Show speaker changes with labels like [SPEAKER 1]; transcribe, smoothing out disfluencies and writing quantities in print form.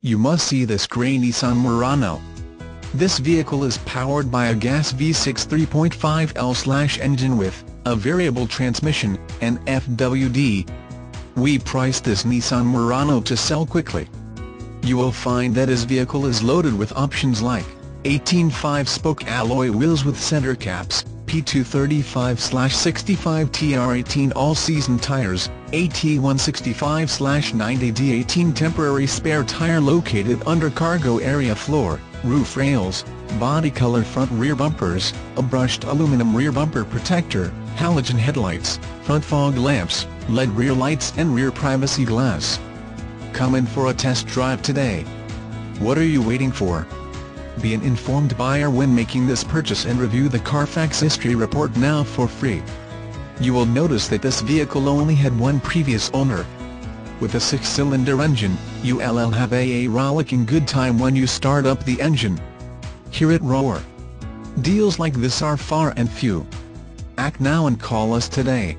[SPEAKER 1] You must see this grey Nissan Murano. This vehicle is powered by a gas V6 3.5L engine with a variable transmission and FWD. We priced this Nissan Murano to sell quickly. You will find that his vehicle is loaded with options like 18 5-spoke alloy wheels with center caps, P235/65 TR18 all-season tires, AT165/9AD18 temporary spare tire located under cargo area floor, roof rails, body color front rear bumpers, a brushed aluminum rear bumper protector, halogen headlights, front fog lamps, LED rear lights and rear privacy glass. Come in for a test drive today. What are you waiting for? Be an informed buyer when making this purchase and review the Carfax history report now for free. You will notice that this vehicle only had one previous owner. With a 6-cylinder engine, you'll have a rollicking good time when you start up the engine. Hear it roar. Deals like this are far and few. Act now and call us today.